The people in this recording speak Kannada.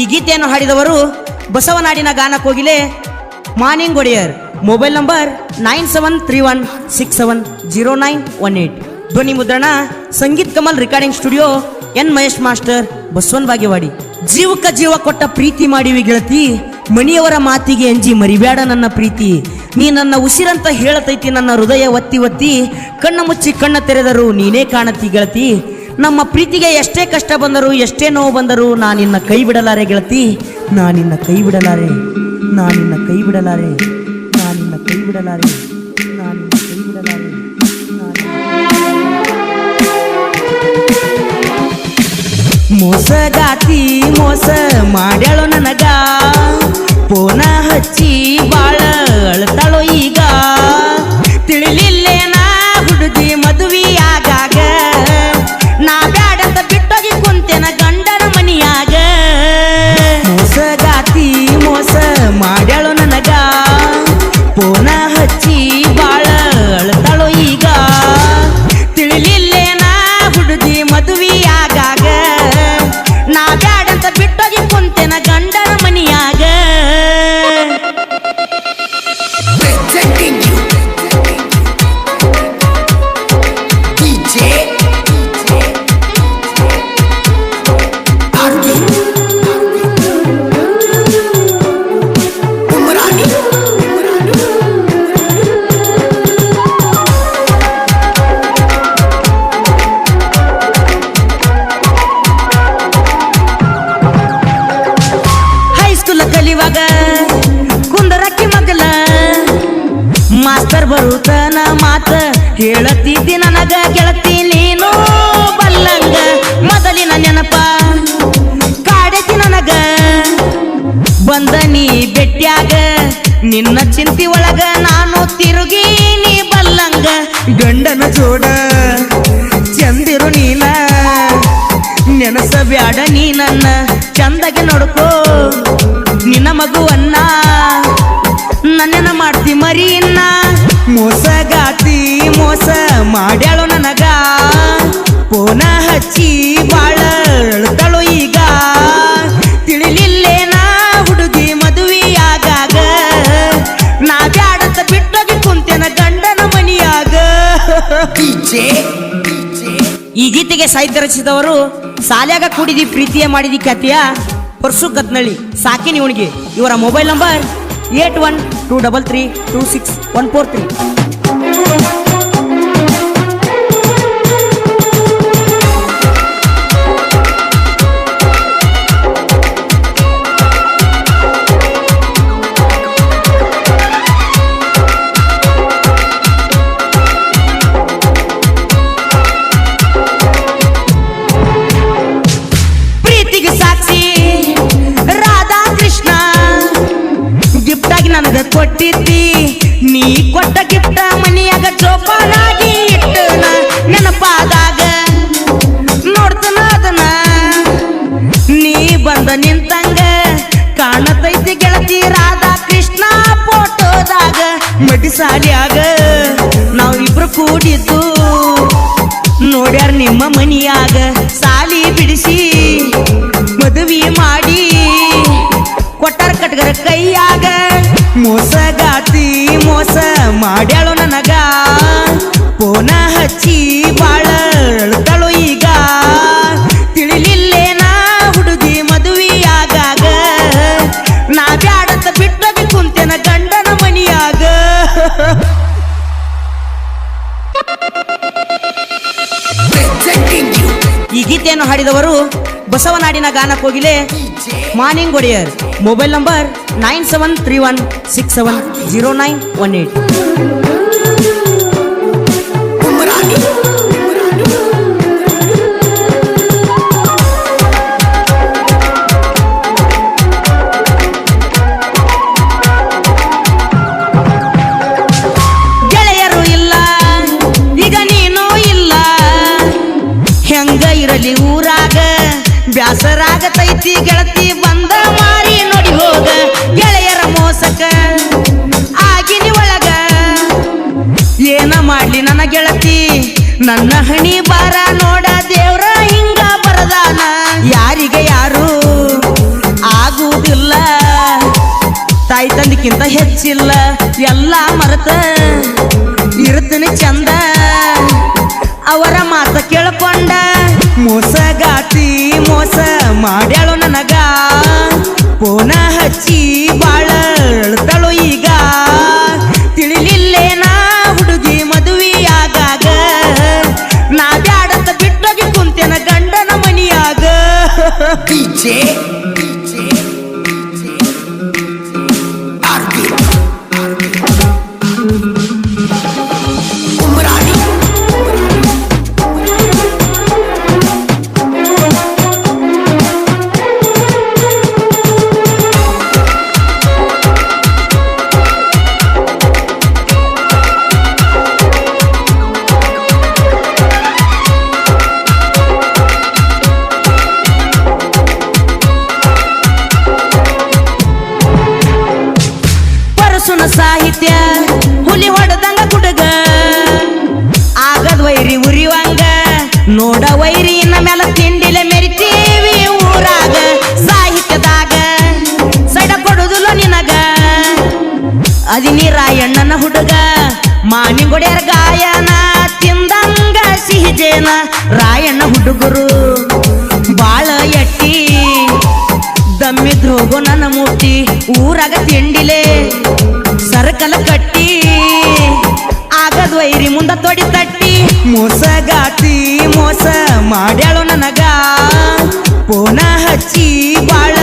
ಈ ಗೀತೆಯನ್ನು ಹಾಡಿದವರು ಬಸವನಾಡಿನ ಗಾನ ಕೋಗಿಲೆ ಮಾನಿಂಗ್ ಒಡೆಯರ್. Mobile number 9731670918. ಧ್ವನಿ ಮುದ್ರಣ Sangeet Kamal recording studio, N Mahesh master, Basavan Bagewadi. ಜೀವಕ್ಕ ಜೀವ ಕೊಟ್ಟ ಪ್ರೀತಿ ಮಾಡಿವಿ ಗೆಳತಿ, ಮಣಿಯವರ ಮಾತಿಗೆ ಅಂಜಿ ಮರಿಬ್ಯಾಡ ನನ್ನ ಪ್ರೀತಿ. ನೀ ನನ್ನ ಉಸಿರಂತ ಹೇಳತೈತಿ ನನ್ನ ಹೃದಯ ಒತ್ತಿ ಒತ್ತಿ, ಕಣ್ಣ ಮುಚ್ಚಿ ಕಣ್ಣ ತೆರೆದರು ನೀನೇ ಕಾಣತಿ ಗೆಳತಿ. ನಮ್ಮ ಪ್ರೀತಿಗೆ ಎಷ್ಟೇ ಕಷ್ಟ ಬಂದರು ಎಷ್ಟೇ ನೋವು ಬಂದರು ನಾನಿನ್ನ ಕೈ ಬಿಡಲಾರೆ ಗೆಳತಿ, ನಾನಿನ್ನ ಕೈ ಬಿಡಲಾರೆ, ನಾನಿನ್ನ ಕೈ ಬಿಡಲಾರೆ, ನಾನಿನ್ನ ಕೈ ಬಿಡಲಾರೆ, ನಾನಿನ್ನ ಕೈ ಬಿಡಲಾರೆ. ಮೋಸಗಾತಿ ಮೋಸ ಮಾಡ್ಯಾಳೋ ನನಗ, ಪೋನ ಹಚ್ಚಿ ಬಾಳ ಅಳ್ತಾಳೋ ಈಗ. ತಿಳಿಲಿಲ್ಲೇನ ಹುಡುಗಿ ಮದುವೆ ಆಗಾಗ, ನಾ ಬ್ಯಾಡಂತ ಬಿಟ್ಟೋಗಿ ಕುಂತೇನ ಗಂಡನ ಮನಿಯಾಗ. ಮೋಸಗಾತಿ ಮೋಸ ಮಾಡ್ಯಾಳೋ ನನಗ, ಪೋನ ಹಚ್ಚಿ ಬಾಳ ಅಳ್ತಾಳೋ ಈಗ. ತಿಳಿಲಿಲ್ಲೇನ ಹುಡುಗಿ ಮದುವೆ ಆಗಾಗ, ನಾ ಬ್ಯಾಡಂತ ಬಿಟ್ಟೋಗಿ ಕುಂತೇನ ಗಂಡನ ಮನಿಯಾಗ. ಕಲಿವಾಗ ಕುಂದರಕ್ಕಿ ಮಗಲ ಮಾಸ್ತರ್ ಬರುತ್ತನ ಮಾತ ಹೇಳತಿದ್ದಿ ನನಗ ಗೆಳತಿ ನೀನು ಬಲ್ಲಂಗ. ಮೊದಲಿನ ನೆನಪ ಕಾಡತಿ ನನಗ ಬಂದ ನೀ ಬೆಟ್ಟ್ಯಾಗ, ನಿನ್ನ ಚಿಂತಿ ಒಳಗ ನಾನು ತಿರುಗಿ ನೀ ಬಲ್ಲಂಗ. ಗಂಡನ ಜೋಡ ಚಂದಿರು ನೀನ, ನೆನಸಬ್ಯಾಡ ನೀ ನನ್ನ ಚಂದಗೆ ನೋಡ್ಕೋ ನಿನ್ನ ಮಗುವನ್ನ, ನನ್ನನ್ನ ಮಾಡ್ತಿ ಮರಿಯನ್ನ. ಮೋಸಗಾತಿ ಮೋಸ ಮಾಡ್ಯಾಳೋ ನನಗ, ಪೋನ ಹಚ್ಚಿ ಬಾಳ ಅಳ್ತಾಳೋ ಈಗ. ತಿಳಿಲಿಲ್ಲೇನ ಹುಡುಗಿ ಮದುವೆ ಆಗಾಗ, ನಾ ಬ್ಯಾಡಂತ ಬಿಟ್ಟೋಗಿ ಕುಂತೇನ ಗಂಡನ ಮನಿಯಾಗ. ಈ ಗೀತೆಗೆ ಸಾಹಿತ್ಯ ರಚಿಸಿದವರು ಸಾಲ್ಯಾಗ ಕೂಡಿದಿ ಪ್ರೀತಿಯ ಮಾಡಿದಿ ಖ್ಯಾತಿಯ ಪರ್ಸು ಕತ್ನಳ್ಳಿ ಸಾಕಿನಿ ಉಣ್ಗಿ. ಇವರ ಮೊಬೈಲ್ ನಂಬರ್ 8123326143. ನನಗ ಕೊಟ್ಟಿದ್ದಿ ನೀ ಕೊಟ್ಟ ಗಿಫ್ಟ ಮನಿಯಾಗ ಜೋಪಾನಾಗಿ ಇಟ್ಟನ, ನೆನಪಾದಾಗ ನೋಡ್ತನ ಅದನ್ನ. ನೀ ಬಂದ ನಿಂತಂಗ ಕಾಣತೈತಿ ಗೆಳತಿ ರಾಧಾ ಕೃಷ್ಣ ಫೋಟೋದಾಗ. ಮಡಿ ಸಾಲಿಯಾಗ ನಾವಿಬ್ರು ಕೂಡಿದ್ದು ನೋಡ್ಯಾರ ನಿಮ್ಮ ಮನಿಯಾಗ. ಸಾಲಿ ಬಿಡಿಸಿ ಮದುವೆ ಮಾಡಿ ಕೊಟ್ಟಾರ ಕಟ್ಗರ ಕೈಯಾಗ. ಮೋಸಗಾತಿ ಮೋಸ ಮಾಡ್ಯಾಳೋ ನನಗ, ಪೋನ ಹಚ್ಚಿ ಬಾಳ ಅಳ್ತಾಳೋ ಈಗ. ತಿಳಿಲಿಲ್ಲೇನ ಹುಡುಗಿ ಮದುವೆ ಆಗಾಗ, ನಾ ಬ್ಯಾಡಂತ ಬಿಟ್ಟೋಗಿ ಕುಂತೇನ ಗಂಡನ ಮನಿಯಾಗ. ಈ ಗೀತೆಯನ್ನು ಹಾಡಿದವರು ಬಸವನಾಡಿನ ಗಾನ ಕೋಗಿಲೆ ಮಾನಿಂಗ್ ಒಡೆಯರ್. Mobile number 9731670918. ಗೆಳೆಯರು ಇಲ್ಲ ಈಗ ನೀನು ಇಲ್ಲ, ಹೆಂಗ ಇರಲಿ ಊರಾಗ ಬ್ಯಾಸರಾಗತೈತಿ ಗೆಳತಿ ಬಂದ ಮಾರಿ ನೋಡಿ ಹೋಗ. ಗೆಳೆಯರ ಮೋಸಕ ಆಗಿನಿ ಒಳಗ, ಏನ ಮಾಡ್ಲಿ ನನ್ನ ಗೆಳತಿ ನನ್ನ ಹಣಿ ಬಾರ ನೋಡ ದೇವ್ರ ಹಿಂಗ ಬರದಾನ. ಯಾರಿಗೆ ಯಾರು ನಿನಕ್ಕಿಂತ ಹೆಚ್ಚಿಲ್ಲ ಎಲ್ಲ ಮರೆತ ಇರುತ್ತನೆ ಚಂದ ಅವರ ಮಾತ ಕೇಳ್ಕೊಂಡ ಮೋಸಗಾತಿ ಮೋಸ ಮಾಡ್ಯಾಳು ನನಗ ಪೋನ ಹಚ್ಚಿ ಬಾಳ ಅಳ್ತಾಳು ಈಗ ತಿಳಿಲಿಲ್ಲೇನಾ ಹುಡುಗಿ ಮದುವೆ ಆಗಾಗ ನಾ ಬ್ಯಾಡಂತ ಬಿಟ್ಟೋಗಿ ಕುಂತೇನ ಗಂಡನ ಮನಿಯಾಗ ಸಾಹಿತ್ಯ ಹುಲಿ ಹೊಡೆದಂಗ ಹುಡುಗ ಆಗದ್ ವೈರಿ ಉರಿವಂಗ ನೋಡ ವೈರಿನ ಮೇಲೆ ತಿಂಡಿಲೆ ಮೆರಿತೀವಿ ಊರಾಗ ಸಾಹಿತ್ಯದಾಗ ಸೈಡ ಕೊಡುದಿಲ್ಲ ನಿನಗ ಅದಿನಿ ರಾಯಣ್ಣನ ಹುಡುಗ ಮಾನಿಗೊಡೆಯರ ಗಾಯನ ತಿಂದಂಗ ಸಿಹಿಜೇನ ರಾಯಣ್ಣ ಹುಡುಗರು ಬಾಳ ಎಟ್ಟಿ ದಮ್ಮಿದ್ರೋಗೋ ನನ್ನ ಮೂರ್ತಿ ಊರಾಗ ತಿಂಡಿಲೆ ಸರ್ಕಲ ಕಟ್ಟಿ ಆಗದ್ ವೈರಿ ಮುಂದ ತೊಡಿ ತಟ್ಟಿ ಮೋಸಗಾತಿ ಮೋಸ ಮಾಡ್ಯಾಳು ನನಗ ಪೋನ ಹಚ್ಚಿ ಬಾಳ